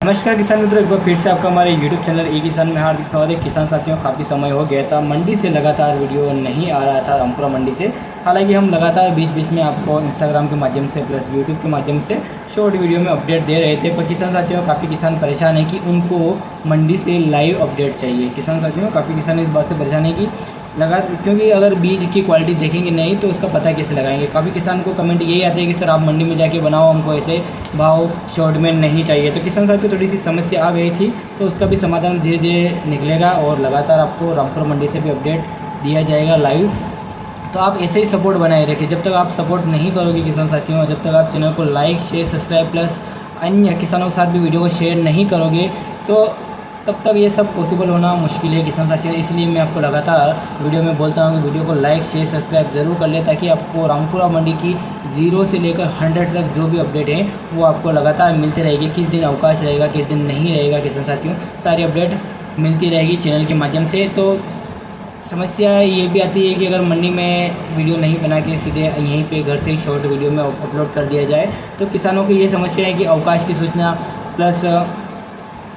नमस्कार किसान मित्रों, एक बार फिर से आपका हमारे YouTube चैनल ई किसान में हार्दिक स्वागत है। किसान साथियों, काफ़ी समय हो गया था, मंडी से लगातार वीडियो नहीं आ रहा था, रामपुरा मंडी से। हालांकि हम लगातार बीच बीच में आपको इंस्टाग्राम के माध्यम से प्लस YouTube के माध्यम से शॉर्ट वीडियो में अपडेट दे रहे थे, पर किसान साथियों काफ़ी किसान परेशान है कि उनको मंडी से लाइव अपडेट चाहिए। किसान साथियों काफ़ी किसान इस बात से परेशान है कि क्योंकि अगर बीज की क्वालिटी देखेंगे नहीं तो उसका पता कैसे लगाएंगे। काफ़ी किसान को कमेंट यही आते हैं कि सर आप मंडी में जाके बनाओ, हमको ऐसे भाव शॉर्ट में नहीं चाहिए। तो किसान साथियों थोड़ी सी समस्या आ गई थी, तो उसका भी समाधान धीरे धीरे निकलेगा और लगातार आपको रामपुर मंडी से भी अपडेट दिया जाएगा लाइव। तो आप ऐसे ही सपोर्ट बनाए रखिए। जब तक आप सपोर्ट नहीं करोगे किसान साथियों, जब तक आप चैनल को लाइक शेयर सब्सक्राइब प्लस अन्य किसानों के साथ भी वीडियो को शेयर नहीं करोगे तो तब तक ये सब पॉसिबल होना मुश्किल है किसान साथियों। इसलिए मैं आपको लगातार वीडियो में बोलता हूँ कि वीडियो को लाइक शेयर सब्सक्राइब ज़रूर कर ले, ताकि आपको रामपुरा मंडी की 0 से लेकर 100 तक जो भी अपडेट है वो आपको लगातार मिलते रहेगी। किस दिन अवकाश रहेगा, किस दिन नहीं रहेगा, किसान साथियों सारी अपडेट मिलती रहेगी चैनल के माध्यम से। तो समस्या ये भी आती है कि अगर मंडी में वीडियो नहीं बना के सीधे यहीं पे घर से ही शॉर्ट वीडियो में अपलोड कर दिया जाए तो किसानों की ये समस्या है कि अवकाश की सूचना प्लस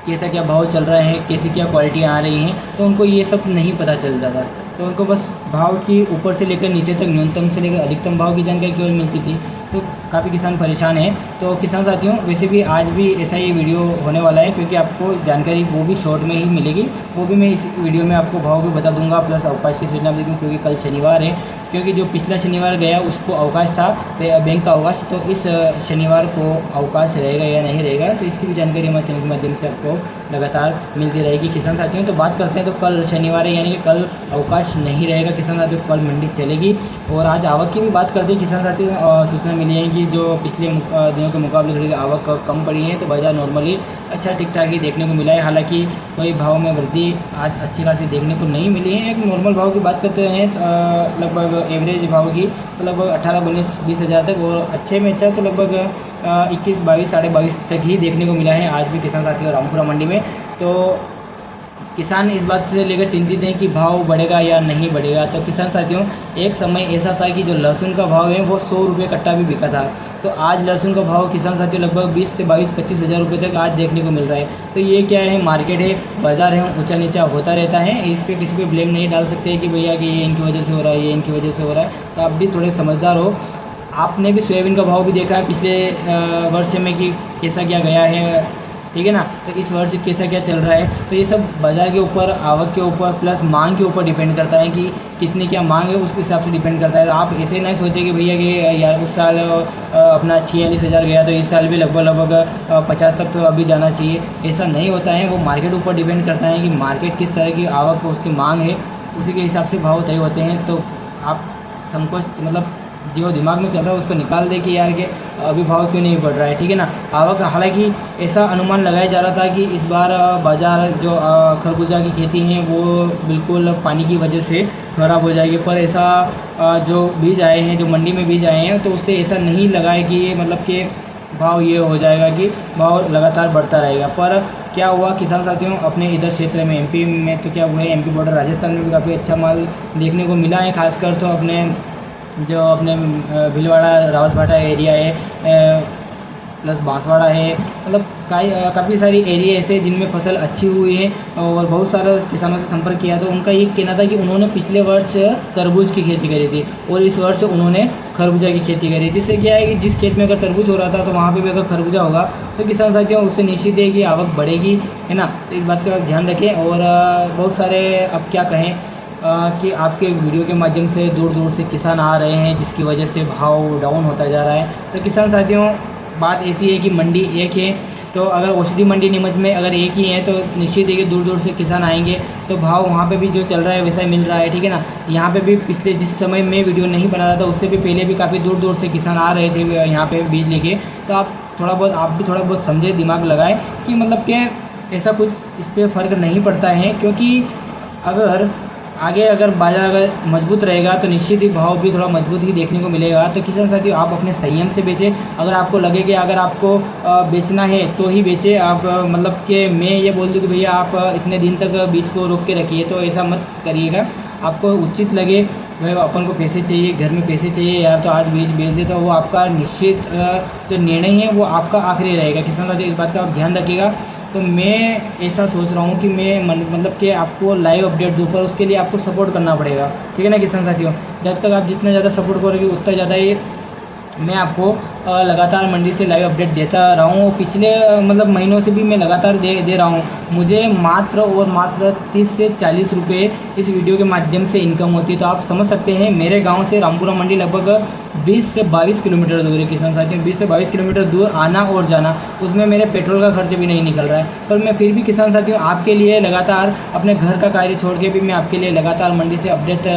कैसा क्या भाव चल रहा है, कैसी क्या क्वालिटी आ रही हैं, तो उनको ये सब नहीं पता चल जाता। तो उनको बस भाव की ऊपर से लेकर नीचे तक न्यूनतम से लेकर अधिकतम भाव की जानकारी केवल मिलती थी। तो काफ़ी किसान परेशान हैं। तो किसान साथियों वैसे भी आज भी ऐसा ही वीडियो होने वाला है, क्योंकि आपको जानकारी वो भी शॉर्ट में ही मिलेगी। वो भी मैं इस वीडियो में आपको भाव भी बता दूंगा प्लस अवकाश की सूचना भी दूँगी, क्योंकि कल शनिवार है। क्योंकि जो पिछला शनिवार गया उसको अवकाश था, बैंक का अवकाश, तो इस शनिवार को अवकाश रहेगा या नहीं रहेगा, तो इसकी भी जानकारी हमारे चैनल के माध्यम से आपको लगातार मिलती रहेगी किसान साथियों। तो बात करते हैं, तो कल शनिवार है यानी कि कल अवकाश नहीं रहेगा किसान साथियों, कल मंडी चलेगी। और आज आवक की भी बात करते हैं किसान साथियों। सूचना मिली है कि जो पिछले दिनों के मुकाबले थोड़ी आवक कम पड़ी है, तो बाजार नॉर्मली अच्छा ठीक ठाक ही देखने को मिला है। हालांकि कोई भाव में वृद्धि आज अच्छी खासी देखने को नहीं मिली है। एक नॉर्मल भाव की बात करते हैं लगभग एवरेज भाव की तो लगभग 18-19-20 हज़ार तक, और अच्छे में अच्छा तो लगभग 21-22 साढ़े 22 तक ही देखने को मिला है आज भी किसान साथियों रामपुरा मंडी में। तो किसान इस बात से लेकर चिंतित हैं कि भाव बढ़ेगा या नहीं बढ़ेगा। तो किसान साथियों एक समय ऐसा था कि जो लहसुन का भाव है वो 100 रुपये कट्टा भी बिका था, तो आज लहसुन का भाव किसान साथियों लगभग 20 से 22-25 हज़ार रुपये तक आज देखने को मिल रहा है। तो ये क्या है, मार्केट है, बाजार है, ऊंचा नीचा होता रहता है। इस पर किसी पे ब्लेम नहीं डाल सकते कि भैया कि ये इनकी वजह से हो रहा है, ये इनकी वजह से हो रहा है। तो आप भी थोड़े समझदार हो। आपने भी सोयाबीन का भाव भी देखा है पिछले वर्ष में कि कैसा क्या गया है, ठीक है ना। तो इस वर्ष कैसा क्या चल रहा है, तो ये सब बाज़ार के ऊपर, आवक के ऊपर प्लस मांग के ऊपर डिपेंड करता है कि कितनी क्या मांग है, उसके हिसाब से डिपेंड करता है। तो आप ऐसे नहीं सोचें कि भैया कि यार उस साल अपना 46 हज़ार गया तो इस साल भी लगभग 50 तक तो अभी जाना चाहिए, ऐसा नहीं होता है। वो मार्केट ऊपर डिपेंड करता है कि मार्केट किस तरह की आवक उसकी मांग है, उसी के हिसाब से भाव तय होते हैं। तो आप संकोच मतलब जो दिमाग में चल रहा है उसको निकाल दे कि यार के अभी भाव क्यों नहीं बढ़ रहा है, ठीक है ना। आवक, हालांकि ऐसा अनुमान लगाया जा रहा था कि इस बार बाज़ार जो खरबूजा की खेती है वो बिल्कुल पानी की वजह से ख़राब हो जाएगी, पर ऐसा जो बीज आए हैं, जो मंडी में बीज आए हैं, तो उससे ऐसा नहीं लगा है कि ये मतलब कि भाव ये हो जाएगा कि भाव लगातार बढ़ता रहेगा। पर क्या हुआ किसान साथियों, अपने इधर क्षेत्र में एमपी में तो क्या हुआ है, एमपी बॉर्डर राजस्थान में भी काफ़ी अच्छा माल देखने को मिला है। खासकर तो अपने भीलवाड़ा रावतभाटा एरिया है प्लस बांसवाड़ा है, मतलब काफ़ी सारी एरिया ऐसे जिनमें फसल अच्छी हुई है। और बहुत सारे किसानों से संपर्क किया तो उनका ये कहना था कि उन्होंने पिछले वर्ष तरबूज की खेती करी थी और इस वर्ष उन्होंने खरबूजा की खेती करी। जिससे क्या है कि जिस खेत में अगर तरबूज हो रहा था तो वहाँ पे भी अगर खरबूजा होगा तो किसान साथियों उससे निश्चित है कि आवक बढ़ेगी, है ना। तो इस बात का ध्यान रखें। और बहुत सारे अब क्या कहें कि आपके वीडियो के माध्यम से दूर दूर से किसान आ रहे हैं, जिसकी वजह से भाव डाउन होता जा रहा है। तो किसान साथियों बात ऐसी है कि मंडी एक है, तो अगर औषधि मंडी नीमच में अगर एक ही है तो निश्चित है कि दूर दूर से किसान आएंगे, तो भाव वहाँ पे भी जो चल रहा है वैसा ही मिल रहा है, ठीक है ना। यहाँ पे भी पिछले जिस समय में वीडियो नहीं बना रहा था उससे भी पहले भी काफ़ी दूर दूर से किसान आ रहे थे यहाँ पे बीज लेके। तो आप भी थोड़ा बहुत समझे, दिमाग लगाए कि मतलब कि ऐसा कुछ इस पर फ़र्क नहीं पड़ता है, क्योंकि अगर बाजार अगर मजबूत रहेगा तो निश्चित ही भाव भी थोड़ा मजबूत ही देखने को मिलेगा। तो किसान साथियों आप अपने संयम से बेचें। अगर आपको लगे कि अगर आपको बेचना है तो ही बेचें। आप मतलब कि मैं ये बोल दूँ कि भैया आप इतने दिन तक बीज को रोक के रखिए, तो ऐसा मत करिएगा। आपको उचित लगे, भाई अपन को पैसे चाहिए, घर में पैसे चाहिए यार, तो आज बीज बेच देता, वो आपका निश्चित जो निर्णय है वो आपका आखिरी रहेगा। किसान साथियों इस बात का आप ध्यान रखिएगा। तो मैं ऐसा सोच रहा हूँ कि मैं मतलब कि आपको लाइव अपडेट दूँ, पर उसके लिए आपको सपोर्ट करना पड़ेगा, ठीक है ना किसान साथियों। जब तक आप जितना ज़्यादा सपोर्ट करोगे उतना ज़्यादा ये मैं आपको लगातार मंडी से लाइव अपडेट देता रहा हूँ। पिछले मतलब महीनों से भी मैं लगातार दे रहा हूँ। मुझे मात्र और मात्र 30 से 40 रुपये इस वीडियो के माध्यम से इनकम होती है। तो आप समझ सकते हैं मेरे गांव से रामपुरा मंडी लगभग 20 से 22 किलोमीटर दूर है किसान साथियों। 20 से 22 किलोमीटर दूर आना और जाना, उसमें मेरे पेट्रोल का खर्च भी नहीं निकल रहा है। पर मैं फिर भी किसान साथियों आपके लिए लगातार अपने घर का कार्य छोड़ के भी मैं आपके लिए लगातार मंडी से अपडेट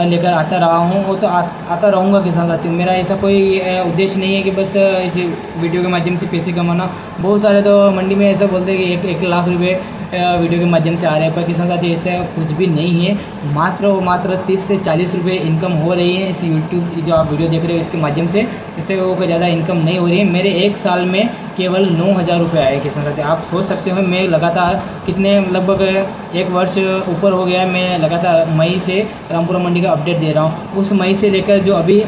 लेकर आता रहा हूँ और तो आता रहूँगा किसान साथियों। मेरा ऐसा कोई उद्देश्य नहीं है कि बस इस वीडियो के माध्यम से पैसे कमाना। बहुत सारे तो मंडी में ऐसा बोलते हैं कि 1 लाख रुपए वीडियो के माध्यम से आ रहे हैं, पर किसान साथी ऐसा कुछ भी नहीं है। मात्र और मात्र 30 से 40 रुपये इनकम हो रही है इस यूट्यूब जो आप वीडियो देख रहे हो इसके माध्यम से। इससे वो कोई ज़्यादा इनकम नहीं हो रही है। मेरे 1 साल में केवल 9,000 रुपये आए किसान साथी। आप सोच सकते हो मैं लगातार कितने लगभग 1 वर्ष ऊपर हो गया है मैं लगातार मई से रामपुरा मंडी का अपडेट दे रहा हूँ। उस मई से लेकर जो अभी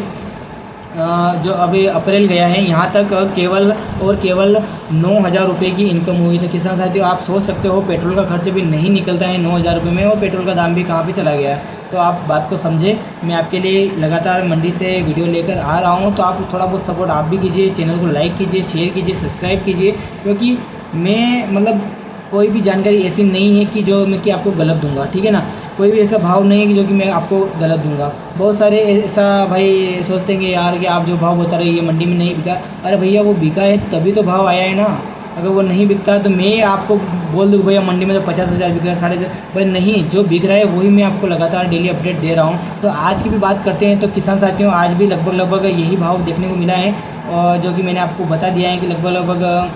अप्रैल गया है यहाँ तक केवल और केवल 9,000 रुपये की इनकम हुई। तो किसान साथियों आप सोच सकते हो पेट्रोल का खर्च भी नहीं निकलता है 9,000 रुपये में, और पेट्रोल का दाम भी कहाँ पे चला गया है। तो आप बात को समझे, मैं आपके लिए लगातार मंडी से वीडियो लेकर आ रहा हूँ। तो आप थोड़ा बहुत सपोर्ट आप भी कीजिए, चैनल को लाइक कीजिए, शेयर कीजिए, सब्सक्राइब कीजिए, क्योंकि मैं मतलब कोई भी जानकारी ऐसी नहीं है कि जो मैं कि आपको गलत दूंगा, ठीक है ना। कोई भी ऐसा भाव नहीं है कि जो कि मैं आपको गलत दूंगा। बहुत सारे ऐसा भाई सोचते हैं कि यार कि आप जो भाव बता रहे हैं ये मंडी में नहीं बिका। अरे भैया वो बिका है तभी तो भाव आया है ना। अगर वो नहीं बिकता तो मैं आपको बोल दूँ भैया मंडी में तो 50,000 बिक रहा है, 50,500, भाई नहीं, जो बिक रहा है वही मैं आपको लगातार डेली अपडेट दे रहा हूँ। तो आज की भी बात करते हैं। तो किसान साथियों आज भी लगभग यही भाव देखने को मिला है, और जो कि मैंने आपको बता दिया है कि लगभग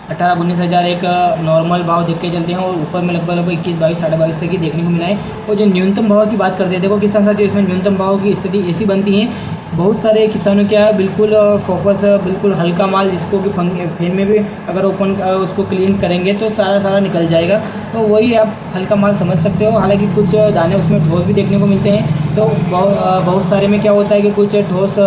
18-19 हज़ार एक नॉर्मल भाव देख के चलते हैं, और ऊपर में लगभग 21-22, 22.5 तक ही देखने को मिला है। और जो न्यूनतम भाव की बात करते हैं, देखो किसान साथियों इसमें न्यूनतम भाव की स्थिति ऐसी बनती है, बहुत सारे किसानों क्या बिल्कुल फोकस बिल्कुल हल्का माल जिसको कि फैन में भी अगर ओपन उसको क्लीन करेंगे तो सारा निकल जाएगा। तो वही आप हल्का माल समझ सकते हो। हालांकि कुछ दाने उसमें ठोस भी देखने को मिलते हैं। तो बहुत सारे में क्या होता है कि कुछ ठोस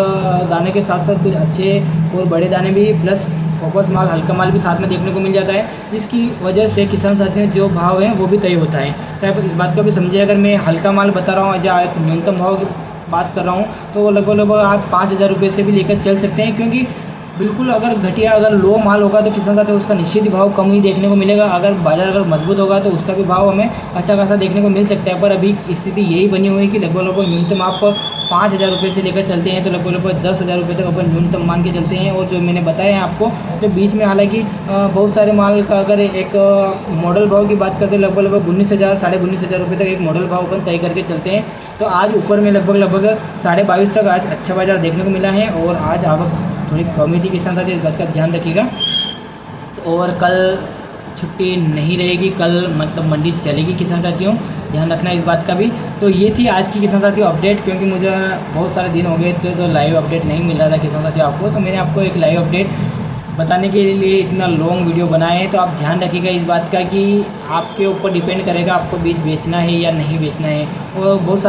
दाने के साथ साथ कुछ अच्छे और बड़े दाने भी प्लस फोकस माल हल्का माल भी साथ में देखने को मिल जाता है, जिसकी वजह से किसान साथियों जो भाव है वो भी तय होता है। तो आप इस बात को भी समझिए, अगर मैं हल्का माल बता रहा हूँ या एक न्यूनतम भाव की बात कर रहा हूँ तो वो लगभग आप 5,000 रुपये से भी लेकर चल सकते हैं। क्योंकि बिल्कुल अगर घटिया अगर लो माल होगा तो किसान साथियों उसका निश्चित भाव कम ही देखने को मिलेगा। अगर बाजार अगर मजबूत होगा तो उसका भी भाव हमें अच्छा खासा देखने को मिल सकता है। पर अभी स्थिति यही बनी हुई है कि लगभग न्यूनतम आप 5,000 रुपये से लेकर चलते हैं तो लगभग 10,000 रुपये तक अपन न्यूनतम मान के चलते हैं। और जो मैंने बताया है आपको जो बीच में, हालांकि बहुत सारे माल का अगर एक मॉडल भाव की बात करते हैं लगभग 19,000 19,500 रुपये तक एक मॉडल भाव अपन तय करके चलते हैं। तो आज ऊपर में लगभग 22.5 तक आज अच्छा बाजार देखने को मिला है, और आज आवक थोड़ी कमी थी किसान साथी, इस बात का ध्यान रखिएगा। तो और कल छुट्टी नहीं रहेगी, कल मतलब मंडी चलेगी किसान साथियों, ध्यान रखना इस बात का भी। तो ये थी आज की किसान साथियों अपडेट, क्योंकि मुझे बहुत सारे दिन हो गए थे तो लाइव अपडेट नहीं मिल रहा था किसान साथियों आपको। तो मैंने आपको एक लाइव अपडेट बताने के लिए इतना लॉन्ग वीडियो बनाए हैं। तो आप ध्यान रखिएगा इस बात का कि आपके ऊपर डिपेंड करेगा आपको बीज बेचना है या नहीं बेचना है। और बहुत सारे